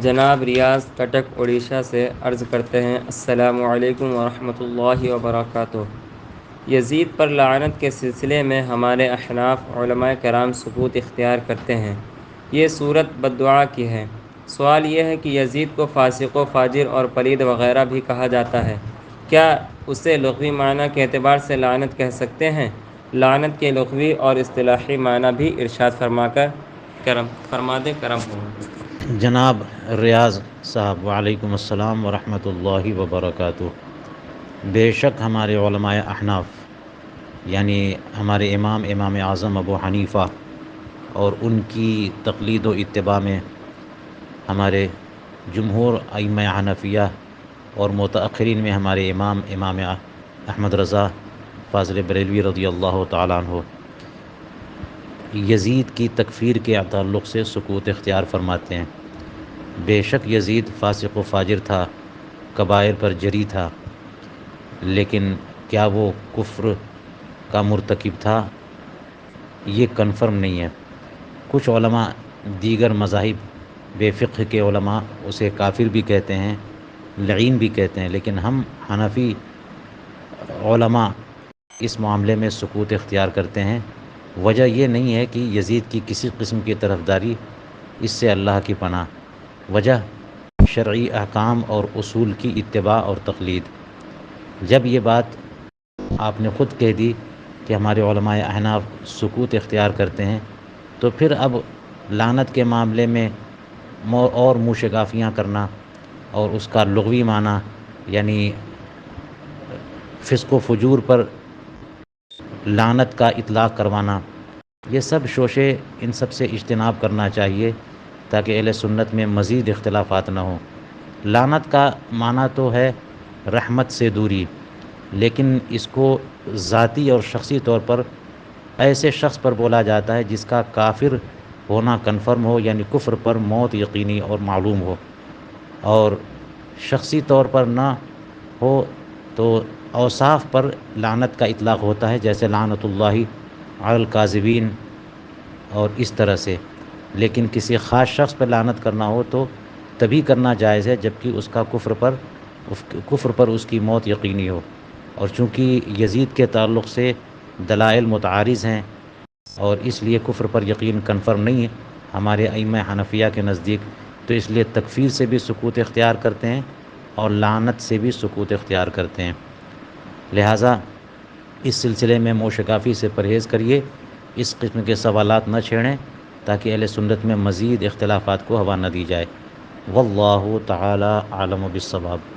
جناب ریاض کٹک اڑیسہ سے عرض کرتے ہیں، السلام علیکم ورحمۃ اللہ وبرکاتہ۔ یزید پر لعنت کے سلسلے میں ہمارے احناف علماء کرام سکوت اختیار کرتے ہیں۔ یہ صورت بددعا کی ہے۔ سوال یہ ہے کہ یزید کو فاسق و فاجر اور پلید وغیرہ بھی کہا جاتا ہے، کیا اسے لغوی معنی کے اعتبار سے لعنت کہہ سکتے ہیں؟ لعنت کے لغوی اور اصطلاحی معنی بھی ارشاد فرما دیں، کرم ہو۔ جناب ریاض صاحب، وعلیکم السلام ورحمۃ اللہ وبرکاتہ۔ بے شک ہمارے علماء احناف یعنی ہمارے امام اعظم ابو حنیفہ اور ان کی تقلید و اتباع میں ہمارے جمہور ائمہ حنفیہ اور متأخرین میں ہمارے امام احمد رضا فاضل بریلوی رضی اللہ تعالیٰ عنہ یزید کی تکفیر کے تعلق سے سکوت اختیار فرماتے ہیں۔ بے شک یزید فاسق و فاجر تھا، کبائر پر جری تھا، لیکن کیا وہ کفر کا مرتکب تھا؟ یہ کنفرم نہیں ہے۔ کچھ علماء دیگر مذاہب بے فقہ کے علماء اسے کافر بھی کہتے ہیں، لعین بھی کہتے ہیں، لیکن ہم حنفی علماء اس معاملے میں سکوت اختیار کرتے ہیں۔ وجہ یہ نہیں ہے کہ یزید کی کسی قسم کی طرفداری، اس سے اللہ کی پناہ۔ وجہ شرعی احکام اور اصول کی اتباع اور تقلید۔ جب یہ بات آپ نے خود کہہ دی کہ ہمارے علماء احناف سکوت اختیار کرتے ہیں، تو پھر اب لعنت کے معاملے میں اور منہ شگافیاں کرنا اور اس کا لغوی معنی یعنی فسق و فجور پر لعنت کا اطلاق کروانا، یہ سب شوشے، ان سب سے اجتناب کرنا چاہیے تاکہ اہل سنت میں مزید اختلافات نہ ہوں۔ لعنت کا معنی تو ہے رحمت سے دوری، لیکن اس کو ذاتی اور شخصی طور پر ایسے شخص پر بولا جاتا ہے جس کا کافر ہونا کنفرم ہو، یعنی کفر پر موت یقینی اور معلوم ہو، اور شخصی طور پر نہ ہو تو اوصاف پر لعنت کا اطلاق ہوتا ہے، جیسے لعنت اللہ علی الکاذبین اور اس طرح سے۔ لیکن کسی خاص شخص پر لعنت کرنا ہو تو تبھی کرنا جائز ہے جبکہ اس کا کفر پر اس کی موت یقینی ہو۔ اور چونکہ یزید کے تعلق سے دلائل متعارض ہیں اور اس لیے کفر پر یقین کنفرم نہیں ہے ہمارے ائمہ حنفیہ کے نزدیک، تو اس لیے تکفیر سے بھی سکوت اختیار کرتے ہیں اور لعنت سے بھی سکوت اختیار کرتے ہیں۔ لہٰذا اس سلسلے میں موشگافی سے پرہیز کریے، اس قسم کے سوالات نہ چھیڑیں تاکہ اہل سنت میں مزید اختلافات کو ہوا نہ دی جائے۔ واللہ تعالی عالم بالصواب۔